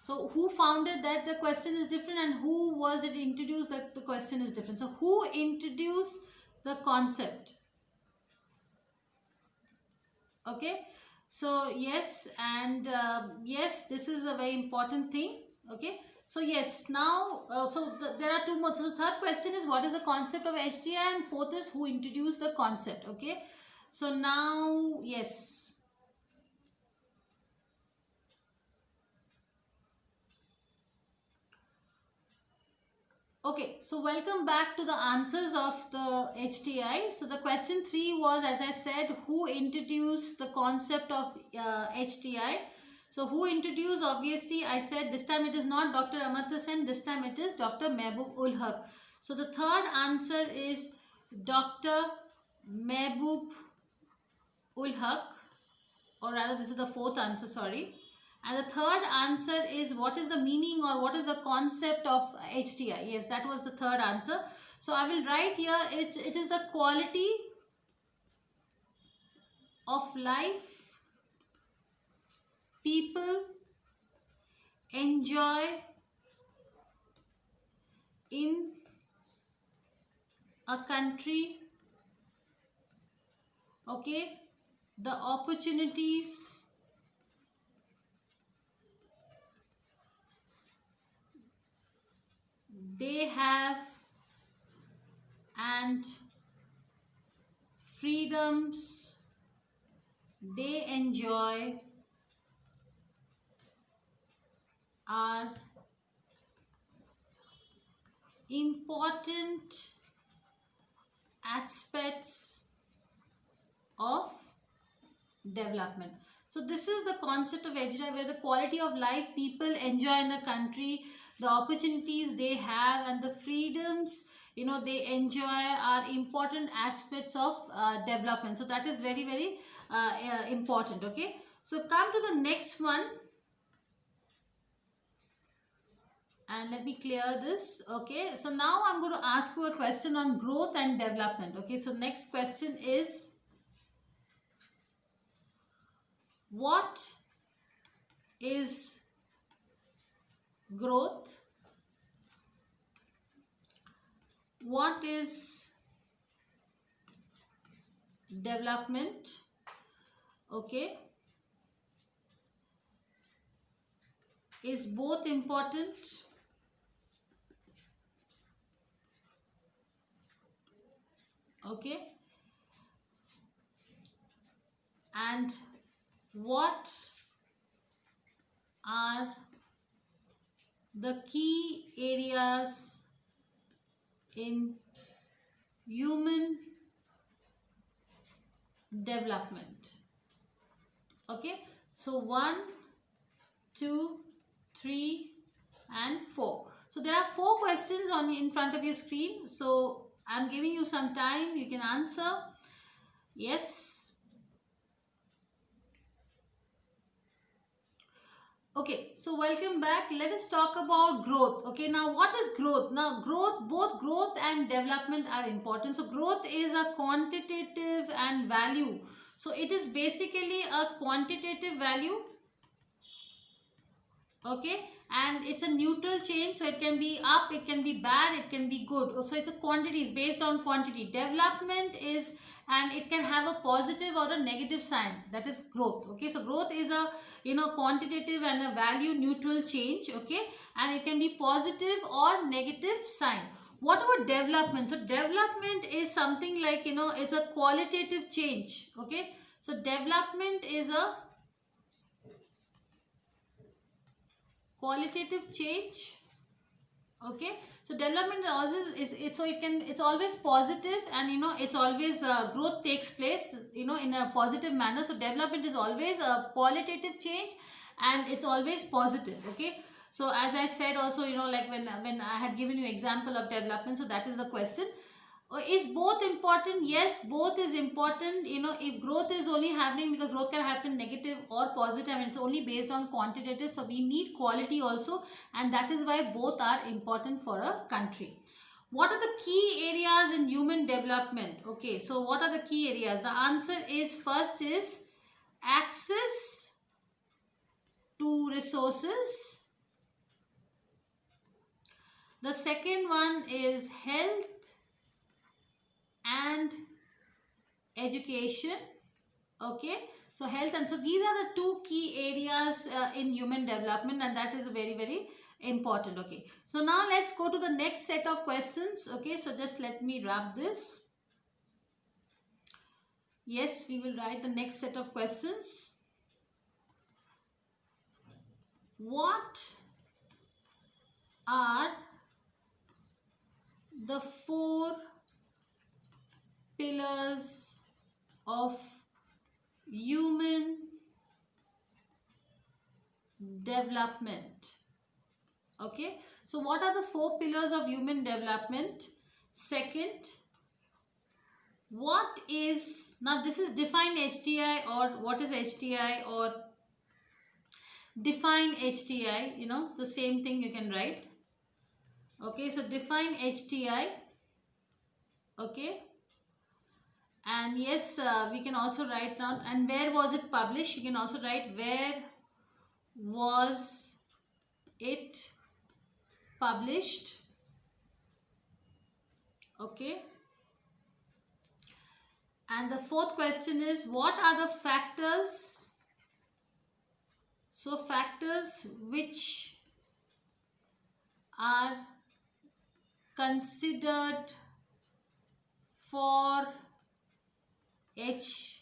So who founded that, the question is different, and who was it introduced, that the question is different. So who introduced the concept? Okay, so yes, and yes, this is a very important thing. Okay, so yes, now there are two more. So the third question is, what is the concept of HDI, and fourth is, who introduced the concept. Okay, so now yes. Okay, so welcome back to the answers of the HDI. So the question 3 was, as I said, who introduced the concept of HDI? So who introduced? Obviously, I said this time it is not Dr. Amartya Sen, this time it is Dr. Mehboob ul Haq. So the third answer is Dr. Mehboob ul Haq, or rather this is the fourth answer, sorry. And the third answer is, what is the meaning or what is the concept of HDI? Yes, that was the third answer. So I will write here, it is the quality of life people enjoy in a country. Okay, the opportunities they have and freedoms they enjoy are important aspects of development. So this is the concept of HDI, where the quality of life people enjoy in a country, the opportunities they have, and the freedoms they enjoy are important aspects of development. So that is very, very important. Okay, so come to the next one, and let me clear this. Okay, so now I'm going to ask you a question on growth and development. Okay, so next question is, what is growth? What is development? Okay, is both important? Okay, and what are the key areas in human development? Okay, so 1, 2, 3 and 4. So there are 4 questions on in front of your screen, so I'm giving you some time, you can answer. Yes. Okay, so welcome back. Let us talk about growth. Okay, now what is growth? Now growth, both growth and development are important. So growth is a quantitative and value. So it is basically a quantitative value. Okay, and it's a neutral change, so it can be up, it can be bad, it can be good. So it's a quantity, is based on quantity. Development is, and it can have a positive or a negative sign, that is growth. Okay, so growth is a quantitative and a value neutral change. Okay, and it can be positive or negative sign. What about development? So development is something like it's a qualitative change. Okay, so development is a qualitative change. Okay, so development also is so it's always positive, and it's always growth takes place in a positive manner. So development is always a qualitative change, and it's always positive. Okay, so as I said also, like when I had given you example of development, so that is the question. Is both important? Yes, both is important. If growth is only happening, because growth can happen negative or positive, and it's only based on quantitative, so we need quality also, and that is why both are important for a country. What are the key areas in human development? Okay, so what are the key areas? The answer is, first is access to resources. The second one is health and education. Okay, so health, and so these are the two key areas in human development, and that is very, very important. Okay, so now let's go to the next set of questions. Okay, so just let me wrap this. Yes, we will write the next set of questions. What are the four pillars of human development? Okay, so what are the four pillars of human development? Second, what is, now this is define HDI, or what is HDI, or define HDI, the same thing you can write. Okay, so define HDI. Okay, and yes, we can also write down, and where was it published? You can also write where was it published. Okay, and the fourth question is, what are the factors? So factors which are considered for HDIR.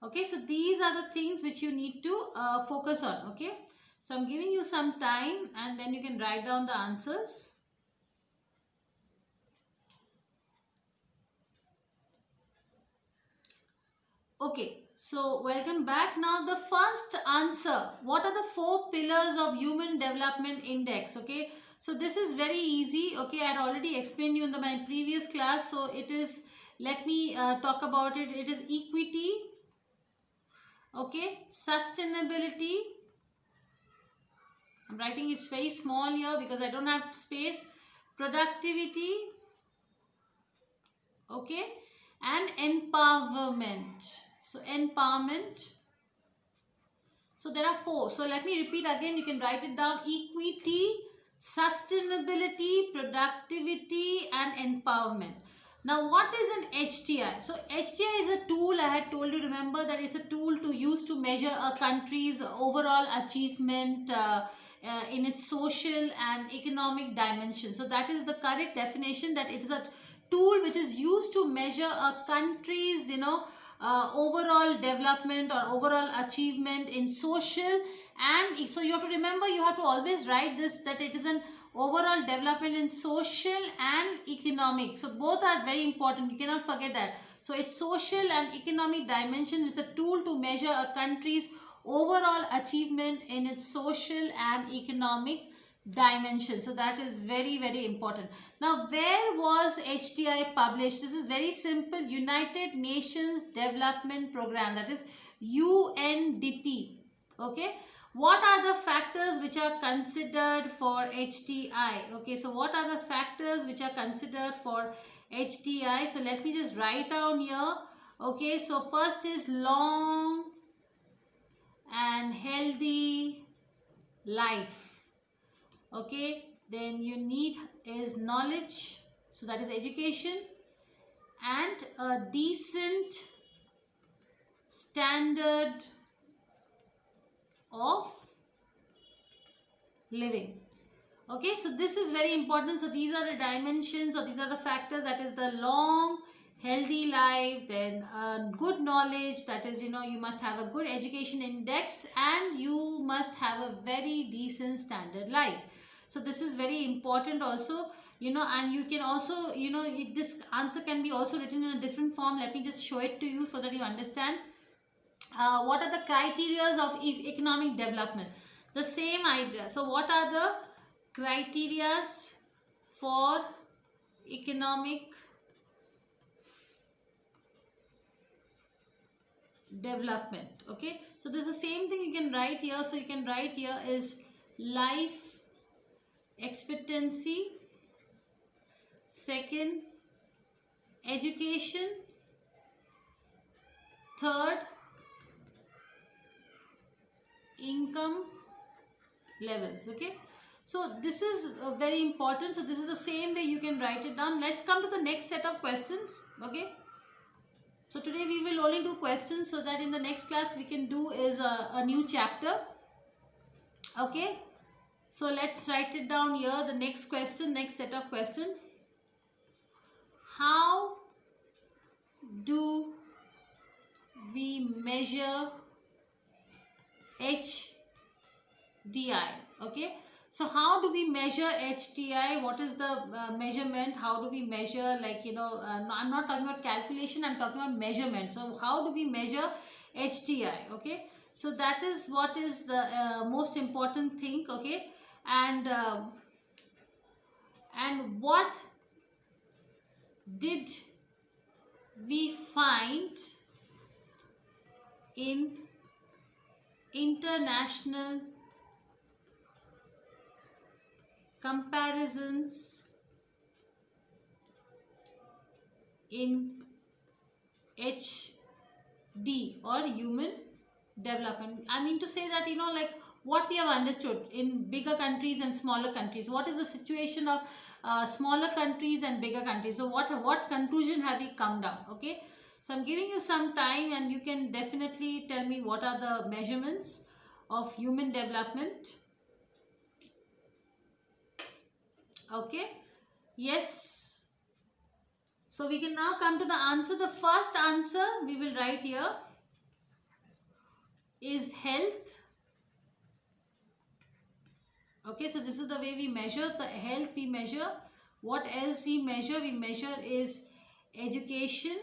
Okay, so these are the things which you need to focus on. Okay, so I'm giving you some time, and then you can write down the answers. Okay, so welcome back. Now the first answer, what are the four pillars of human development index? Okay, so this is very easy. Okay, I had already explained you in my previous class. So it is, let me talk about it. It is equity, okay, sustainability. I'm writing it's very small here because I don't have space. Productivity, okay, and empowerment. So empowerment. So there are four. So let me repeat again. You can write it down. Equity, sustainability, productivity, and empowerment. Now what is an HDI? So HDI is a tool. I had told you, remember that it's a tool to use to measure a country's overall achievement in its social and economic dimension. So that is the correct definition, that it is a tool which is used to measure a country's overall development or overall achievement in social, and so you have to remember, you have to always write this, that it is an overall development in social and economic. So both are very important, you cannot forget that. So its social and economic dimension is a tool to measure a country's overall achievement in its social and economic dimension. So that is very, very important. Now where was HDI published? This is very simple. United Nations Development Program, that is UNDP. Okay, what are the factors which are considered for HDI? Okay, so what are the factors which are considered for HDI? So let me just write down here. Okay, so first is long and healthy life. Okay, then you need is knowledge, so that is education, and a decent standard of living. Okay, so this is very important. So these are the dimensions, or these are the factors, that is the long healthy life, then good knowledge, that is, you must have a good education index, and you must have a very decent standard life. So this is very important also, and you can also, this answer can be also written in a different form. Let me just show it to you so that you understand. What are the criteria of economic development? The same idea. So what are the criteria for economic development? Okay, so this is the same thing you can write here. So you can write here is life expectancy, second education, third income levels. Okay, so this is very important. So this is the same way you can write it down. Let's come to the next set of questions. Okay, so today we will only do questions, so that in the next class we can do is a new chapter. Okay, so let's write it down here. The next question, next set of question: how do we measure HDI? Okay, so how do we measure HDI? What is the measurement? How do we measure, like, no, I'm not talking about calculation, I'm talking about measurement. So how do we measure HDI? Okay, so that is what is the most important thing. Okay, and what did we find in international comparisons in HD, or human development? I mean to say that, like, what we have understood in bigger countries and smaller countries, what is the situation of smaller countries and bigger countries. So what conclusion have we come down? Okay, so I'm giving you some time, and you can definitely tell me what are the measurements of human development. Okay, yes. So we can now come to the answer. The first answer we will write here is health. Okay, so this is the way we measure the health. We measure. What else we measure? We measure is education.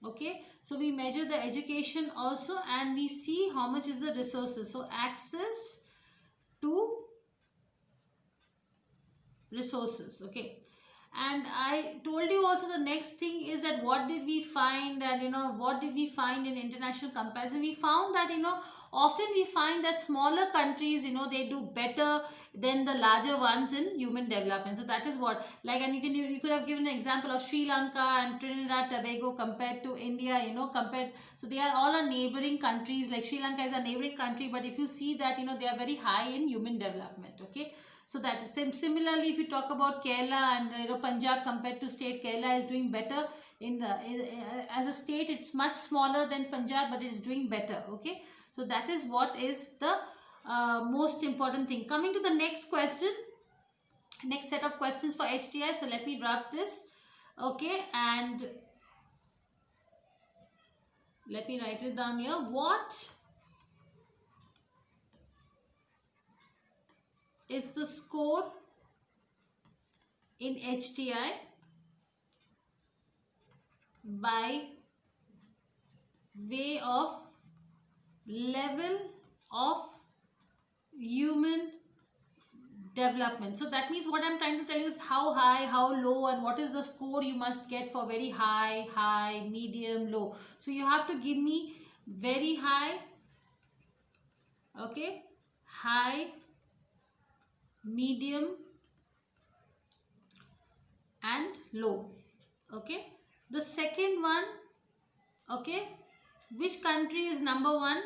Okay, so we measure the education also, and we see how much is the resources. So access to resources. Okay, and I told you also the next thing is that what did we find, and what did we find in international comparison? We found that often we find that smaller countries, they do better than the larger ones in human development. So that is what, like, and you could have given an example of Sri Lanka and Trinidad Tobago compared to India, compared. So they are all a neighboring countries. Like Sri Lanka is a neighboring country, but if you see that, they are very high in human development. Okay, so that is same. Similarly, if you talk about Kerala and Punjab compared to state, Kerala is doing better in the as a state. It's much smaller than Punjab, but it is doing better. Okay, so that is what is the most important thing. Coming to the next question, next set of questions for HDI. So let me drop this. Okay, and let me write it down here. What is the score in HDI by way of level of human development? So that means what I'm trying to tell you is how high, how low, and what is the score you must get for very high, high, medium, low. So you have to give me very high, okay, high, medium, and low. Okay, the second one, okay, which country is number one?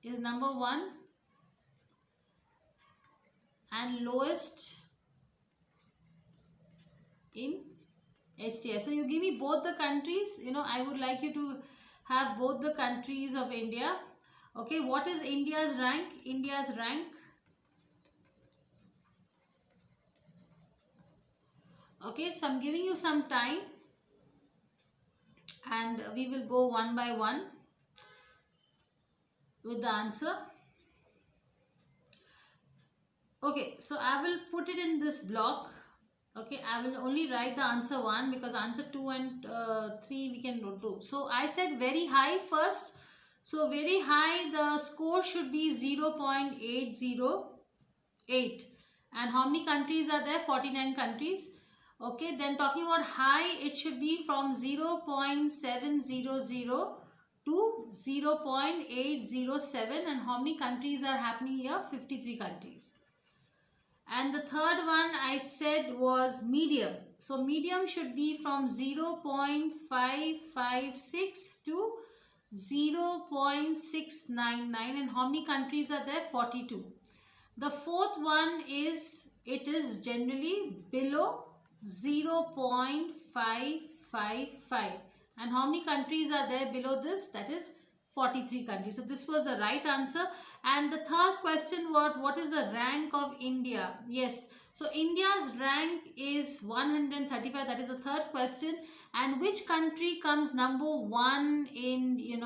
Is number one and lowest in HDI. So you give me both the countries. I would like you to have both the countries of India. Okay, what is India's rank? India's rank. Okay, so I'm giving you some time, and we will go one by one with the answer. Okay, so I will put it in this block. Okay, I will only write the answer 1, because answer 2 and 3 we can do. So I said very high first. So very high, the score should be 0.808. And how many countries are there? 49 countries. Okay, then talking about high, it should be from 0.700 to 0.807. And how many countries are happening here? 53 countries. And the third one I said was medium. So medium should be from 0.556 to 0.699. And how many countries are there? 42. The fourth one is, it is generally below 0.555. And how many countries are there below this? That is 43 countries. So this was the right answer. And the third question was, what is the rank of India? Yes. So India's rank is 135. That is the third question. And which country comes number one in, in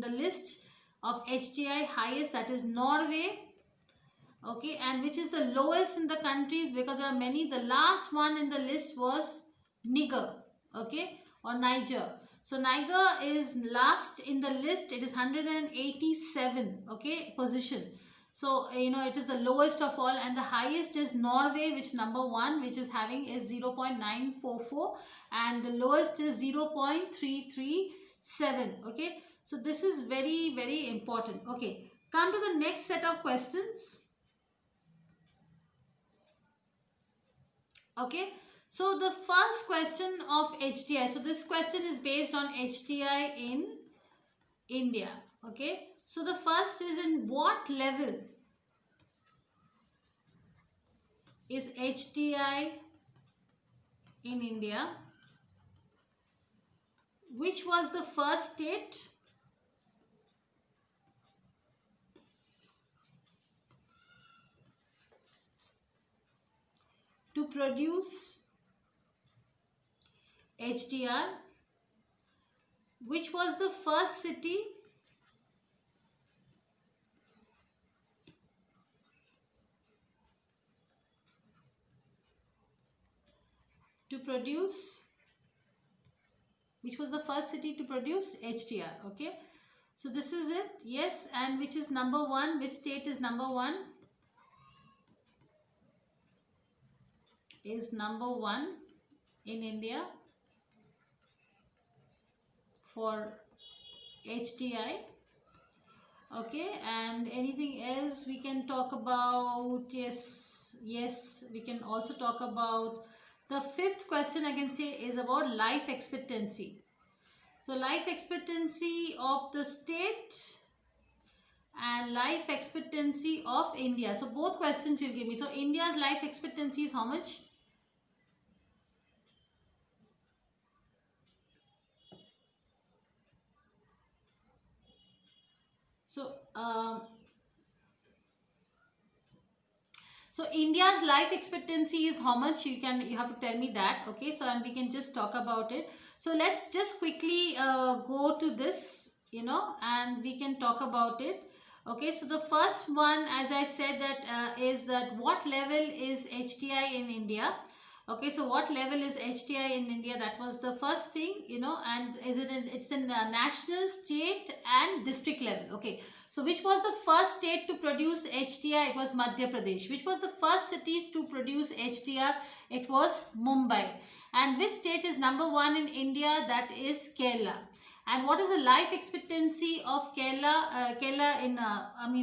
the list of HDI highest? That is Norway. Okay, and which is the lowest in the country? Because there are many. The last one in the list was Niger, okay, or Niger. So Niger is last in the list. It is 187, okay, position. So it is the lowest of all, and the highest is Norway, which number one, which is having is 0.944, and the lowest is 0.337. Okay, so this is very, very important. Okay, come to the next set of questions. Okay, so the first question of HDI. So this question is based on HDI in India. Okay, so the first is, in what level is HDI in India? Which was the first state to produce HDR? Which was the first city to produce, which was the first city to produce HDR? Okay, so this is it. Yes. And which is number one? Which state is number one? Is number one in India for HDI. Okay, and anything else we can talk about? Yes, we can also talk about the fifth question. I can say is about life expectancy. So life expectancy of the state and life expectancy of India. So both questions you'll give me. So India's life expectancy is how much? So India's life expectancy is how much? You have to tell me that. Okay, so and we can just talk about it. So let's just quickly go to this, and we can talk about it. Okay, so the first one, as I said, that is that what level is HDI in India? Okay, so what level is HDI in India? That was the first thing, and it's in national, state and district level. Okay, so which was the first state to produce HDR? It was Madhya Pradesh. Which was the first cities to produce HDR? It was Mumbai. And which state is number one in India? That is Kerala. And what is the life expectancy of Kerala? Kerala in,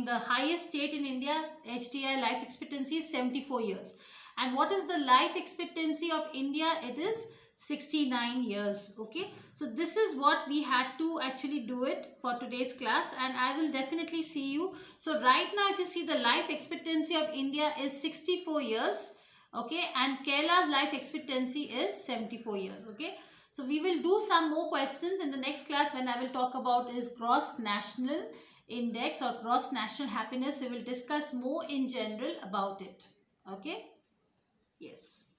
the highest state in India, HDI life expectancy is 74 years. And what is the life expectancy of India? It is 69 years. Okay, so this is what we had to actually do it for today's class, and I will definitely see you. So right now, if you see, the life expectancy of India is 64 years. Okay, and Kerala's life expectancy is 74 years. Okay, so we will do some more questions in the next class when I will talk about is gross national index or gross national happiness. We will discuss more in general about it. Okay. Yes.